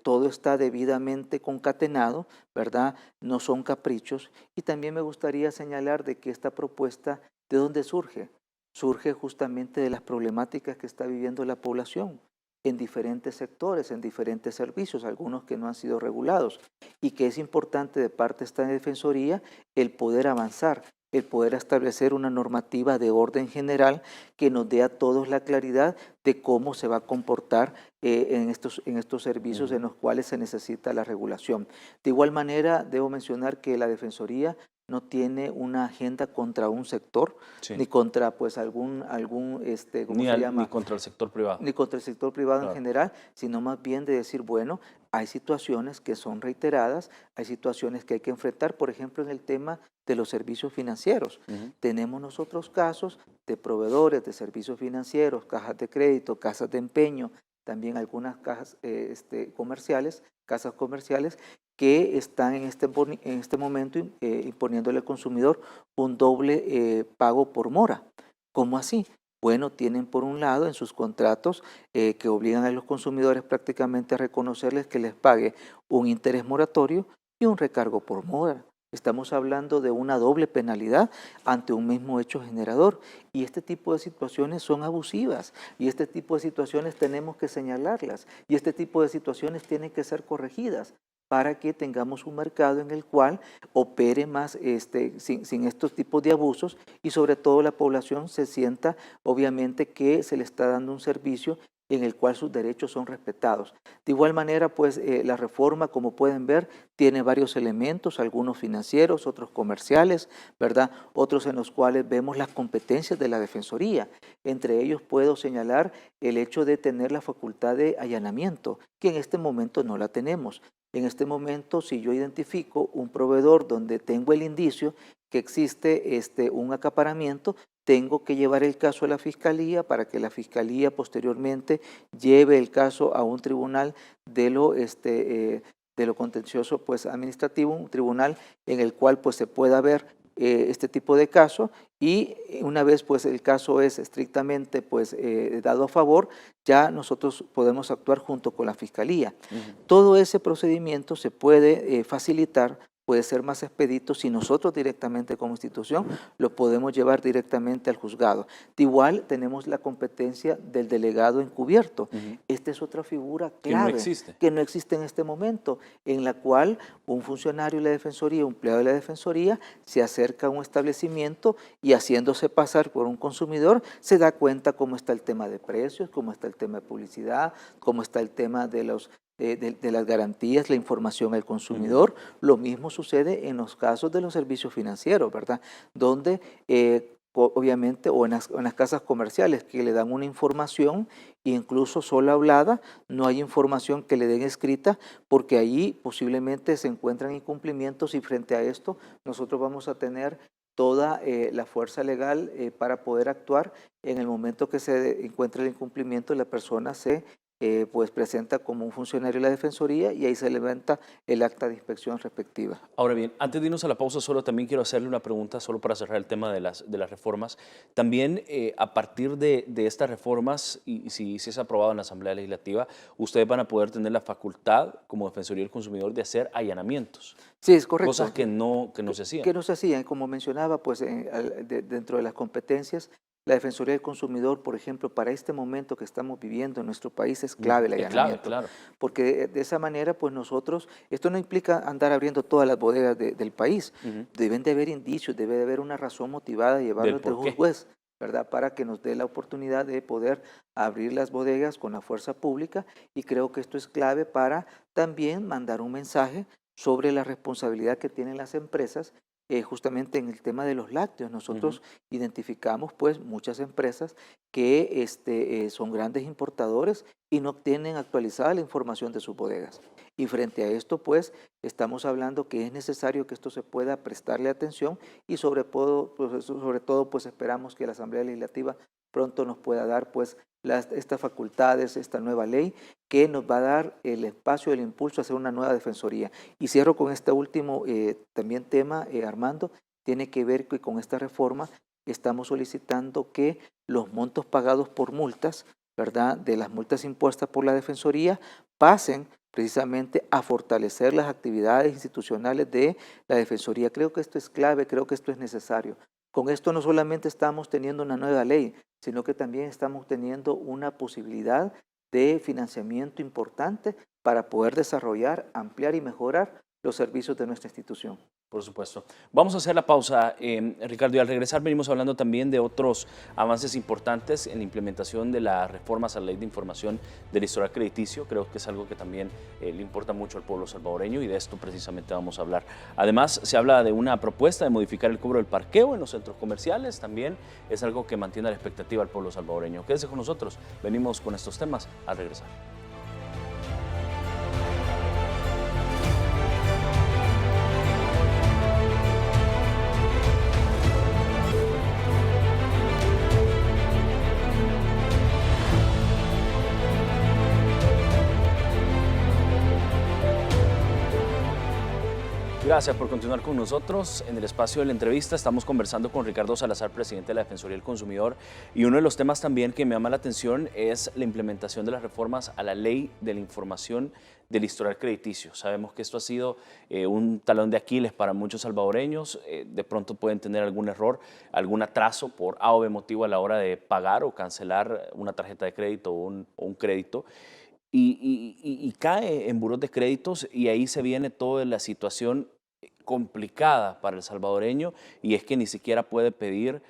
todo está debidamente concatenado, ¿verdad? No son caprichos. Y también me gustaría señalar de que esta propuesta, ¿de dónde surge? Surge justamente de las problemáticas que está viviendo la población en diferentes sectores, en diferentes servicios, algunos que no han sido regulados, y que es importante de parte de esta Defensoría el poder avanzar, el poder establecer una normativa de orden general que nos dé a todos la claridad de cómo se va a comportar en estos servicios en los cuales se necesita la regulación. De igual manera, debo mencionar que la Defensoría no tiene una agenda contra un sector, sí, ni contra pues algún ¿cómo se llama? Ni contra el sector privado. Ni contra el sector privado, claro, en general, sino más bien de decir, bueno, hay situaciones que son reiteradas, hay situaciones que hay que enfrentar, por ejemplo, en el tema de los servicios financieros. Tenemos nosotros casos de proveedores de servicios financieros, cajas de crédito, casas de empeño, también algunas cajas comerciales, casas comerciales, que están en este momento imponiéndole al consumidor un doble pago por mora. ¿Cómo así? Bueno, tienen por un lado en sus contratos que obligan a los consumidores prácticamente a reconocerles que les pague un interés moratorio y un recargo por mora. Estamos hablando de una doble penalidad ante un mismo hecho generador, y este tipo de situaciones son abusivas, y este tipo de situaciones tenemos que señalarlas, y este tipo de situaciones tienen que ser corregidas para que tengamos un mercado en el cual opere más sin estos tipos de abusos, y sobre todo la población se sienta obviamente que se le está dando un servicio en el cual sus derechos son respetados. De igual manera, pues la reforma, como pueden ver, tiene varios elementos, algunos financieros, otros comerciales, ¿verdad? Otros en los cuales vemos las competencias de la Defensoría. Entre ellos puedo señalar el hecho de tener la facultad de allanamiento, que en este momento no la tenemos. En este momento, si yo identifico un proveedor donde tengo el indicio que existe un acaparamiento, tengo que llevar el caso a la Fiscalía para que la Fiscalía posteriormente lleve el caso a un tribunal de lo contencioso pues, administrativo, un tribunal en el cual pues, se pueda ver este tipo de caso, y una vez pues, el caso es estrictamente pues, dado a favor, ya nosotros podemos actuar junto con la Fiscalía. Todo ese procedimiento se puede facilitar, puede ser más expedito si nosotros directamente como institución lo podemos llevar directamente al juzgado. De igual tenemos la competencia del delegado encubierto. Esta es otra figura clave que no existe en este momento, en la cual un funcionario de la Defensoría, un empleado de la Defensoría, se acerca a un establecimiento y haciéndose pasar por un consumidor, se da cuenta cómo está el tema de precios, cómo está el tema de publicidad, cómo está el tema de las garantías, la información al consumidor. Lo mismo sucede en los casos de los servicios financieros, ¿verdad? Donde obviamente, o en las casas comerciales que le dan una información, incluso solo hablada, no hay información que le den escrita, porque ahí posiblemente se encuentran incumplimientos, y frente a esto nosotros vamos a tener toda la fuerza legal para poder actuar. En el momento que se encuentre el incumplimiento, la persona se pues presenta como un funcionario de la Defensoría y ahí se levanta el acta de inspección respectiva. Ahora bien, antes de irnos a la pausa, solo también quiero hacerle una pregunta, solo para cerrar el tema de las reformas. También a partir de estas reformas, y si es aprobado en la Asamblea Legislativa, ustedes van a poder tener la facultad, como Defensoría del Consumidor, de hacer allanamientos. Sí, es correcto. Cosas que no se hacían. Que no se hacían, como mencionaba, pues dentro de las competencias, la Defensoría del Consumidor, por ejemplo, para este momento que estamos viviendo en nuestro país es clave el allanamiento. Claro. Porque de esa manera, pues nosotros, esto no implica andar abriendo todas las bodegas del país. Deben de haber indicios, debe de haber una razón motivada de llevarlo ante un juez, ¿verdad? Para que nos dé la oportunidad de poder abrir las bodegas con la fuerza pública, y creo que esto es clave para también mandar un mensaje sobre la responsabilidad que tienen las empresas. Justamente en el tema de los lácteos, nosotros identificamos pues muchas empresas que son grandes importadores y no tienen actualizada la información de sus bodegas. Y frente a esto pues estamos hablando que es necesario que esto se pueda prestarle atención, y sobre todo pues esperamos que la Asamblea Legislativa pronto nos pueda dar pues estas facultades, esta nueva ley que nos va a dar el espacio, el impulso a hacer una nueva defensoría. Y cierro con este último también tema, Armando, tiene que ver que con esta reforma estamos solicitando que los montos pagados por multas, ¿verdad?, de las multas impuestas por la Defensoría, pasen precisamente a fortalecer las actividades institucionales de la Defensoría. Creo que esto es clave, creo que esto es necesario. Con esto no solamente estamos teniendo una nueva ley, sino que también estamos teniendo una posibilidad de financiamiento importante para poder desarrollar, ampliar y mejorar los servicios de nuestra institución. Por supuesto. Vamos a hacer la pausa, Ricardo, y al regresar venimos hablando también de otros avances importantes en la implementación de las reformas a la Ley de Información del Historial Crediticio. Creo que es algo que también le importa mucho al pueblo salvadoreño, y de esto precisamente vamos a hablar. Además, se habla de una propuesta de modificar el cobro del parqueo en los centros comerciales. También es algo que mantiene la expectativa al pueblo salvadoreño. Quédese con nosotros. Venimos con estos temas al regresar. Gracias por continuar con nosotros. En el espacio de la entrevista estamos conversando con Ricardo Salazar, presidente de la Defensoría del Consumidor, y uno de los temas también que me llama la atención es la implementación de las reformas a la Ley de la Información del Historial Crediticio. Sabemos que esto ha sido un talón de Aquiles para muchos salvadoreños. De pronto pueden tener algún error, algún atraso por A o B motivo a la hora de pagar o cancelar una tarjeta de crédito o un crédito. Y cae en burós de créditos, y ahí se viene toda la situación complicada para el salvadoreño, y es que ni siquiera puede pedir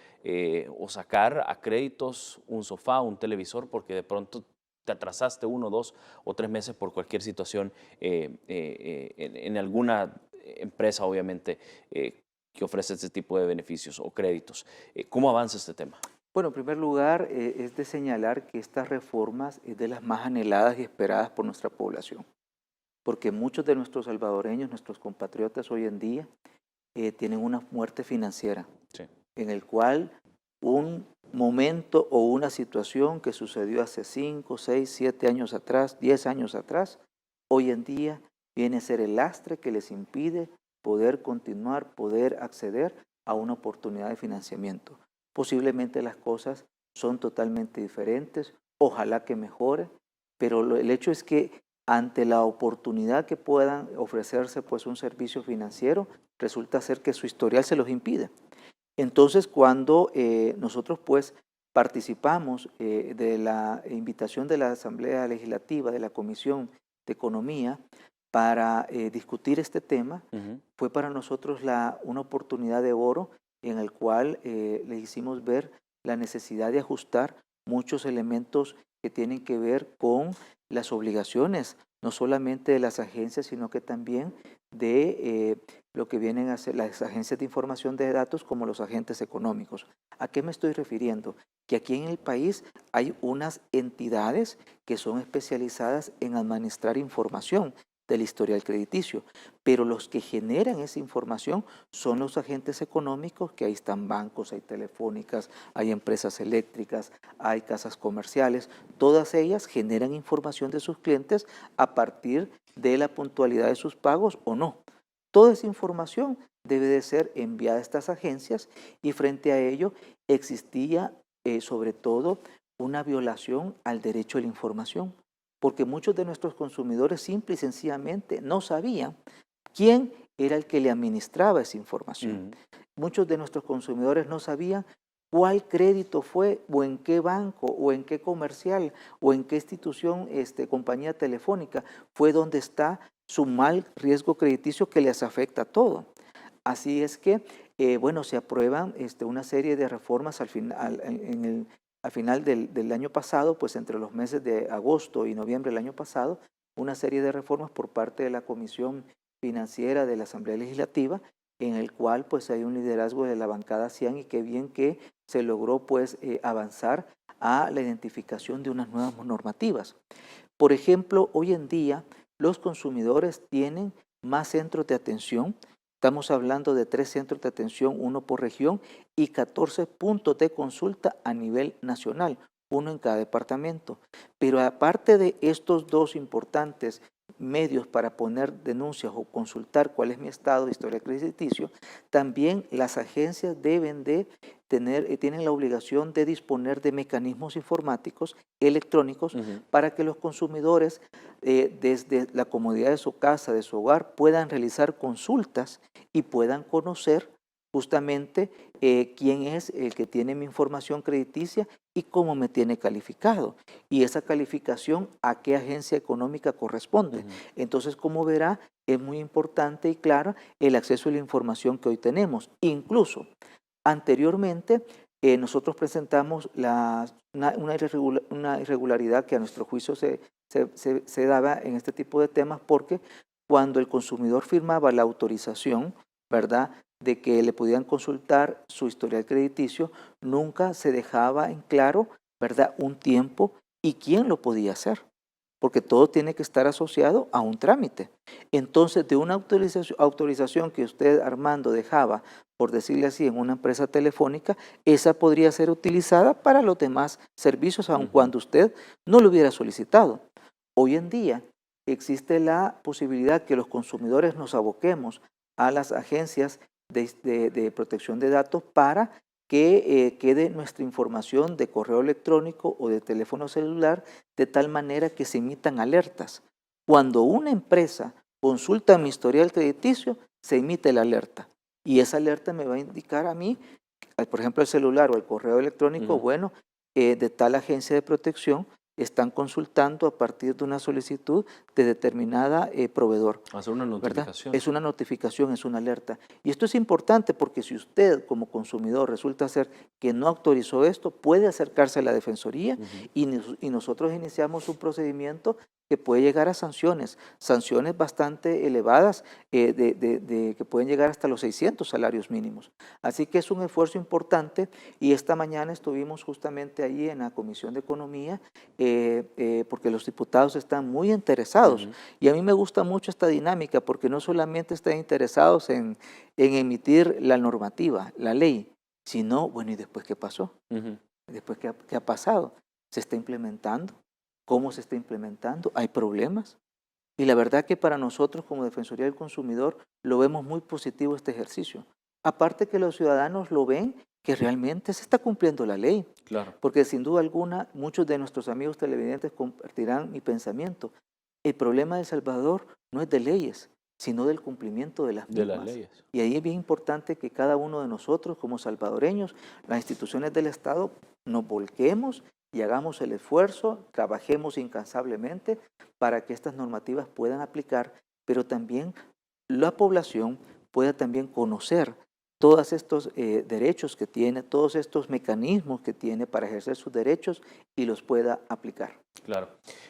o sacar a créditos un sofá, un televisor, porque de pronto te atrasaste 1, 2 o 3 meses por cualquier situación en alguna empresa, obviamente, que ofrece este tipo de beneficios o créditos. ¿Cómo avanza este tema? Bueno, en primer lugar, es de señalar que estas reformas es de las más anheladas y esperadas por nuestra población, porque muchos de nuestros salvadoreños, nuestros compatriotas hoy en día, tienen una muerte financiera, Sí. en el cual un momento o una situación que sucedió hace 5, 6, 7 años atrás, 10 años atrás, hoy en día viene a ser el lastre que les impide poder continuar, poder acceder a una oportunidad de financiamiento. Posiblemente las cosas son totalmente diferentes, ojalá que mejore, pero el hecho es que ante la oportunidad que puedan ofrecerse pues un servicio financiero, resulta ser que su historial se los impide. Entonces, cuando nosotros pues participamos de la invitación de la Asamblea Legislativa, de la Comisión de Economía, para discutir este tema, fue para nosotros una oportunidad de oro en el cual le hicimos ver la necesidad de ajustar muchos elementos que tienen que ver con las obligaciones, no solamente de las agencias, sino que también de lo que vienen a ser las agencias de información de datos como los agentes económicos. ¿A qué me estoy refiriendo? Que aquí en el país hay unas entidades que son especializadas en administrar información del historial crediticio, pero los que generan esa información son los agentes económicos, que ahí están bancos, hay telefónicas, hay empresas eléctricas, hay casas comerciales, todas ellas generan información de sus clientes a partir de la puntualidad de sus pagos o no. Toda esa información debe de ser enviada a estas agencias y frente a ello existía sobre todo una violación al derecho a la información, porque muchos de nuestros consumidores simple y sencillamente no sabían quién era el que le administraba esa información. Muchos de nuestros consumidores no sabían cuál crédito fue, o en qué banco, o en qué comercial, o en qué institución, compañía telefónica, fue donde está su mal riesgo crediticio que les afecta a todo. Así es que, bueno, se aprueban una serie de reformas al final del año pasado, pues entre los meses de agosto y noviembre del año pasado, una serie de reformas por parte de la Comisión Financiera de la Asamblea Legislativa, en el cual pues hay un liderazgo de la bancada Cian y qué bien que se logró pues avanzar a la identificación de unas nuevas normativas. Por ejemplo, hoy en día los consumidores tienen más centros de atención. Estamos hablando de 3 centros de atención, 1 por región y 14 puntos de consulta a nivel nacional, 1 en cada departamento. Pero aparte de estos 2 importantes medios para poner denuncias o consultar cuál es mi estado de historial crediticio, también las agencias tienen la obligación de disponer de mecanismos informáticos electrónicos para que los consumidores desde la comodidad de su casa, de su hogar, puedan realizar consultas y puedan conocer justamente quién es el que tiene mi información crediticia y cómo me tiene calificado. Y esa calificación, ¿a qué agencia económica corresponde? Entonces, como verá, es muy importante y claro el acceso a la información que hoy tenemos. Incluso, anteriormente, nosotros presentamos una irregularidad que a nuestro juicio se daba en este tipo de temas, porque cuando el consumidor firmaba la autorización, ¿verdad?, de que le podían consultar su historial crediticio, nunca se dejaba en claro, ¿verdad?, un tiempo y quién lo podía hacer, porque todo tiene que estar asociado a un trámite. Entonces, de una autorización que usted, Armando, dejaba, por decirle así, en una empresa telefónica, esa podría ser utilizada para los demás servicios, aun cuando usted no lo hubiera solicitado. Hoy en día existe la posibilidad que los consumidores nos aboquemos a las agencias de protección de datos para que quede nuestra información de correo electrónico o de teléfono celular de tal manera que se emitan alertas. Cuando una empresa consulta mi historial crediticio, se emite la alerta y esa alerta me va a indicar a mí, por ejemplo el celular o el correo electrónico, bueno, de tal agencia de protección están consultando a partir de una solicitud de determinada proveedor. Hacer una notificación. ¿Verdad? Es una notificación, es una alerta. Y esto es importante porque si usted como consumidor resulta ser que no autorizó esto, puede acercarse a la Defensoría y nosotros iniciamos un procedimiento que puede llegar a sanciones bastante elevadas, que pueden llegar hasta los 600 salarios mínimos. Así que es un esfuerzo importante y esta mañana estuvimos justamente ahí en la Comisión de Economía porque los diputados están muy interesados y a mí me gusta mucho esta dinámica porque no solamente están interesados en emitir la normativa, la ley, sino, bueno, ¿y después qué pasó? ¿Después qué ha pasado? ¿Se está implementando? ¿Cómo se está implementando? ¿Hay problemas? Y la verdad que para nosotros como Defensoría del Consumidor lo vemos muy positivo este ejercicio. Aparte que los ciudadanos lo ven que realmente se está cumpliendo la ley. Claro. Porque sin duda alguna muchos de nuestros amigos televidentes compartirán mi pensamiento. El problema de El Salvador no es de leyes, sino del cumplimiento de las mismas. De las leyes. Y ahí es bien importante que cada uno de nosotros como salvadoreños, las instituciones del Estado, nos volquemos y hagamos el esfuerzo, trabajemos incansablemente para que estas normativas puedan aplicar, pero también la población pueda también conocer todos estos derechos que tiene, todos estos mecanismos que tiene para ejercer sus derechos y los pueda aplicar. Claro.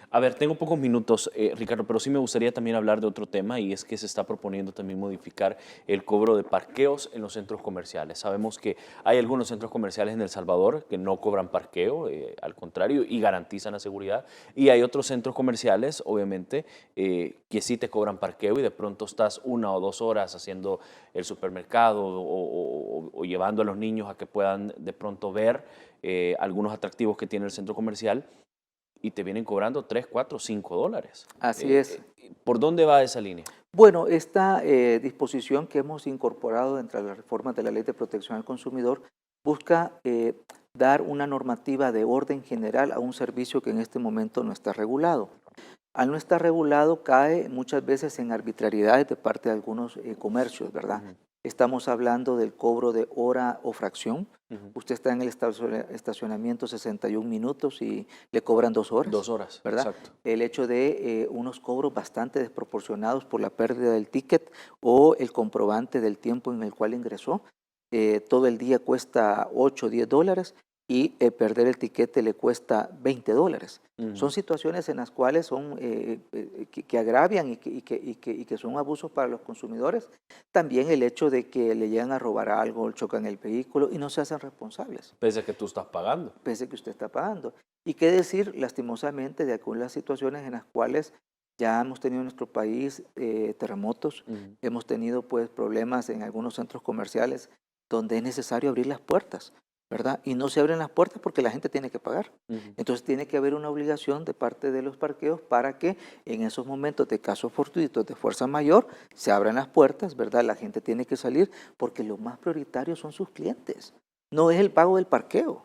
A ver, tengo pocos minutos, Ricardo, pero sí me gustaría también hablar de otro tema y es que se está proponiendo también modificar el cobro de parqueos en los centros comerciales. Sabemos que hay algunos centros comerciales en El Salvador que no cobran parqueo, al contrario, y garantizan la seguridad. Y hay otros centros comerciales, obviamente, que sí te cobran parqueo y de pronto estás 1 o 2 horas haciendo el supermercado o llevando a los niños a que puedan de pronto ver algunos atractivos que tiene el centro comercial y te vienen cobrando 3, 4, 5 dólares. Así es. ¿Por dónde va esa línea? Bueno, esta disposición que hemos incorporado entre las reformas de la Ley de Protección al Consumidor busca dar una normativa de orden general a un servicio que en este momento no está regulado. Al no estar regulado cae muchas veces en arbitrariedades de parte de algunos comercios, ¿verdad? Estamos hablando del cobro de hora o fracción. Usted está en el estacionamiento 61 minutos y le cobran 2 horas. 2 horas, ¿verdad? exacto. El hecho de unos cobros bastante desproporcionados por la pérdida del ticket o el comprobante del tiempo en el cual ingresó. Todo el día cuesta 8 o 10 dólares y perder el tiquete le cuesta 20 dólares. Son situaciones en las cuales son, que agravian y que son abusos para los consumidores. También el hecho de que le llegan a robar algo, chocan el vehículo y no se hacen responsables. Pese a que tú estás pagando. Pese a que usted está pagando. Y qué decir, lastimosamente, de algunas situaciones en las cuales ya hemos tenido en nuestro país terremotos, hemos tenido pues problemas en algunos centros comerciales donde es necesario abrir las puertas, ¿verdad? Y no se abren las puertas porque la gente tiene que pagar. Entonces tiene que haber una obligación de parte de los parqueos para que en esos momentos de casos fortuitos de fuerza mayor se abran las puertas, ¿verdad? La gente tiene que salir porque lo más prioritario son sus clientes, no es el pago del parqueo.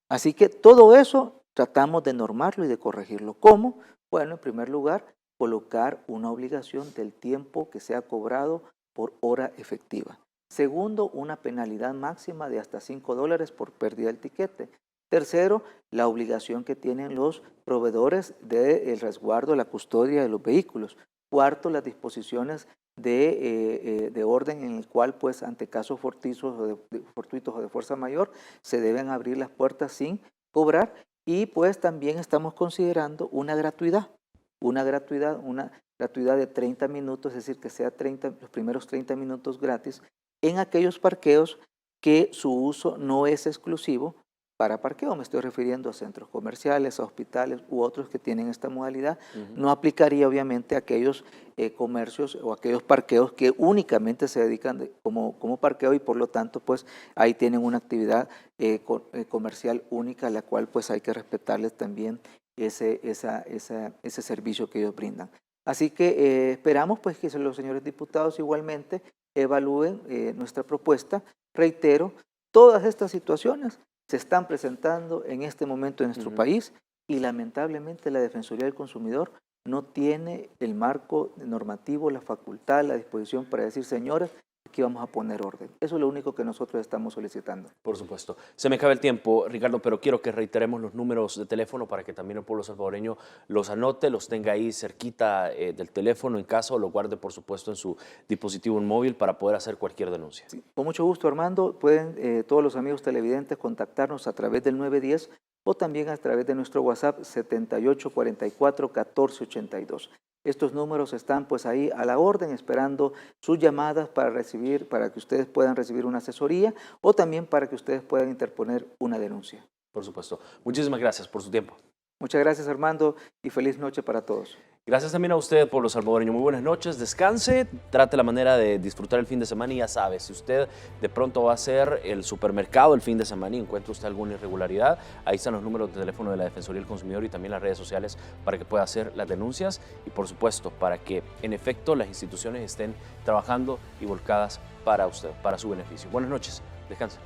Así que todo eso tratamos de normarlo y de corregirlo. ¿Cómo? Bueno, en primer lugar, colocar una obligación del tiempo que sea cobrado por hora efectiva. Segundo, una penalidad máxima de hasta 5 dólares por pérdida del tiquete. Tercero, la obligación que tienen los proveedores del resguardo, la custodia de los vehículos. Cuarto, las disposiciones de orden en el cual, pues, ante casos fortuitos o de fuerza mayor, se deben abrir las puertas sin cobrar. Y, pues, también estamos considerando una gratuidad de 30 minutos, es decir, que sea los primeros 30 minutos gratis, en aquellos parqueos que su uso no es exclusivo para parqueo. Me estoy refiriendo a centros comerciales, a hospitales u otros que tienen esta modalidad. No aplicaría obviamente a aquellos comercios o aquellos parqueos que únicamente se dedican como parqueo y por lo tanto pues ahí tienen una actividad comercial única a la cual pues hay que respetarles también ese servicio que ellos brindan. Así que esperamos pues que los señores diputados igualmente evalúen nuestra propuesta. Reitero, todas estas situaciones se están presentando en este momento en nuestro país y lamentablemente la Defensoría del Consumidor no tiene el marco normativo, la facultad, la disposición para decir, señores, aquí vamos a poner orden. Eso es lo único que nosotros estamos solicitando. Por supuesto. Se me acaba el tiempo, Ricardo, pero quiero que reiteremos los números de teléfono para que también el pueblo salvadoreño los anote, los tenga ahí cerquita del teléfono en casa o lo guarde, por supuesto, en su dispositivo móvil para poder hacer cualquier denuncia. Sí, con mucho gusto, Armando. Pueden todos los amigos televidentes contactarnos a través del 910 o también a través de nuestro WhatsApp 7844-1482. Estos números están pues ahí a la orden, esperando sus llamadas para que ustedes puedan recibir una asesoría o también para que ustedes puedan interponer una denuncia. Por supuesto. Muchísimas gracias por su tiempo. Muchas gracias, Armando, y feliz noche para todos. Gracias también a usted, pueblo salvadoreño. Muy buenas noches, descanse, trate la manera de disfrutar el fin de semana y ya sabe, si usted de pronto va a hacer el supermercado el fin de semana y encuentra usted alguna irregularidad, ahí están los números de teléfono de la Defensoría del Consumidor y también las redes sociales para que pueda hacer las denuncias y por supuesto para que en efecto las instituciones estén trabajando y volcadas para usted, para su beneficio. Buenas noches, descanse.